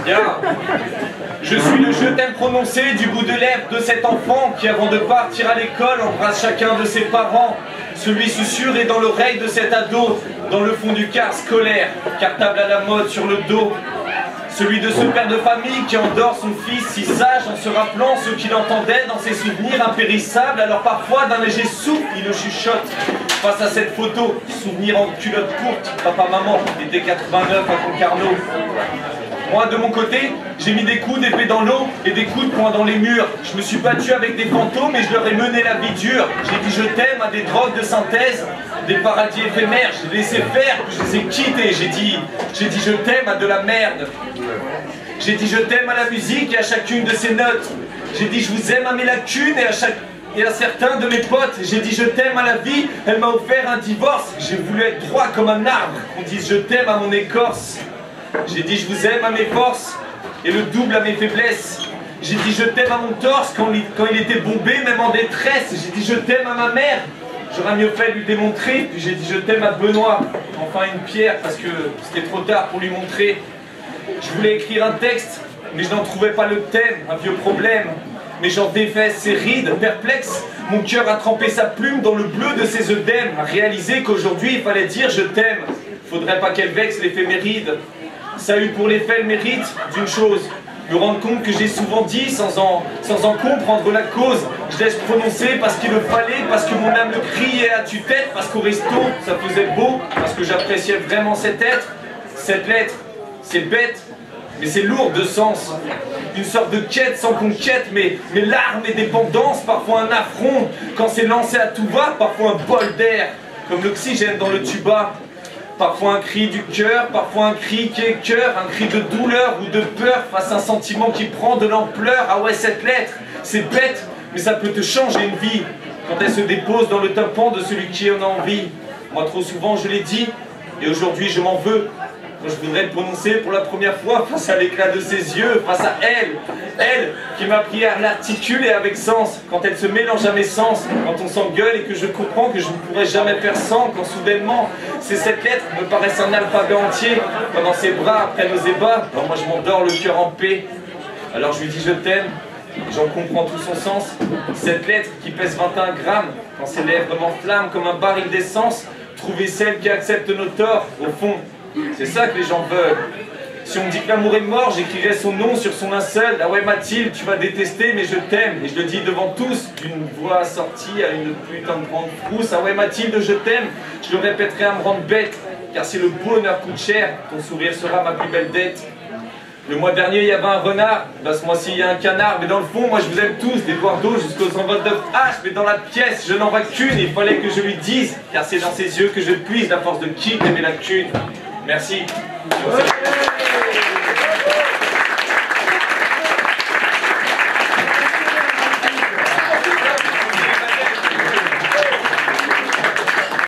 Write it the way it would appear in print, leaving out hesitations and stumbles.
Bien. Je suis le je t'aime prononcé du bout de lèvres de cet enfant qui, avant de partir à l'école, embrasse chacun de ses parents. Celui susurré dans l'oreille de cet ado, dans le fond du car scolaire, cartable à la mode sur le dos. Celui de ce père de famille qui endort son fils si sage en se rappelant ce qu'il entendait dans ses souvenirs impérissables. Alors parfois d'un léger souffle il le chuchote face à cette photo, souvenir en culotte courte, papa-maman, était 89 à Concarneau. Moi de mon côté, j'ai mis des coups d'épée dans l'eau et des coups de poing dans les murs. Je me suis battu avec des fantômes et je leur ai mené la vie dure. J'ai dit je t'aime à des drogues de synthèse, des paradis éphémères. J'ai laissé faire, puis je les ai quittés. J'ai dit je t'aime à de la merde. J'ai dit je t'aime à la musique et à chacune de ses notes. J'ai dit je vous aime à mes lacunes et à certains de mes potes. J'ai dit je t'aime à la vie, elle m'a offert un divorce. J'ai voulu être droit comme un arbre, qu'on dise je t'aime à mon écorce. J'ai dit je vous aime à mes forces et le double à mes faiblesses. J'ai dit je t'aime à mon torse quand il était bombé, même en détresse. J'ai dit je t'aime à ma mère, j'aurais mieux fait de lui démontrer. Puis j'ai dit je t'aime à Benoît, enfin une pierre parce que c'était trop tard pour lui montrer. Je voulais écrire un texte, mais je n'en trouvais pas le thème, un vieux problème. Mais j'en défais ses rides, perplexe. Mon cœur a trempé sa plume dans le bleu de ses œdèmes, a réalisé qu'aujourd'hui il fallait dire je t'aime. Faudrait pas qu'elle vexe l'éphéméride. Ça a eu pour l'effet le mérite d'une chose, me rendre compte que j'ai souvent dit sans en comprendre la cause. Je laisse prononcer parce qu'il le fallait, parce que mon âme le criait à tue-tête, parce qu'au resto ça faisait beau, parce que j'appréciais vraiment cet être. Cette lettre, c'est bête, mais c'est lourd de sens. Une sorte de quête sans conquête, mais larmes et dépendance, parfois un affront. Quand c'est lancé à tout va, parfois un bol d'air, comme l'oxygène dans le tuba. Parfois un cri du cœur, parfois un cri qui est cœur, un cri de douleur ou de peur face à un sentiment qui prend de l'ampleur. Ah ouais, cette lettre, c'est bête, mais ça peut te changer une vie quand elle se dépose dans le tympan de celui qui en a envie. Moi trop souvent je l'ai dit, et aujourd'hui je m'en veux. Quand je voudrais le prononcer pour la première fois face à l'éclat de ses yeux, face à elle qui m'a appris à l'articuler avec sens, quand elle se mélange à mes sens, quand on s'engueule et que je comprends que je ne pourrais jamais faire sans, quand soudainement, ces 7 lettres me paraissent un alphabet entier, quand dans ses bras, après nos ébats, alors moi je m'endors le cœur en paix. Alors je lui dis je t'aime, j'en comprends tout son sens, cette lettre qui pèse 21 grammes, quand ses lèvres m'enflamment comme un baril d'essence, trouver celle qui accepte nos torts, au fond, c'est ça que les gens veulent. Si on me dit que l'amour est mort, j'écrirai son nom sur son linceul. Ah ouais Mathilde, tu vas détester, mais je t'aime. Et je le dis devant tous, d'une voix assortie à une putain de grande frousse. Ah ouais Mathilde, je t'aime. Je le répéterai à me rendre bête. Car si le bonheur coûte cher, ton sourire sera ma plus belle dette. Le mois dernier, il y avait un renard. Bah, ce mois-ci, il y a un canard. Mais dans le fond, moi, je vous aime tous, d'Eduardo jusqu'aux 129H. Mais dans la pièce, je n'en vois qu'une. Il fallait que je lui dise. Car c'est dans ses yeux que je puise la force de qui t'aimer la cune. Merci.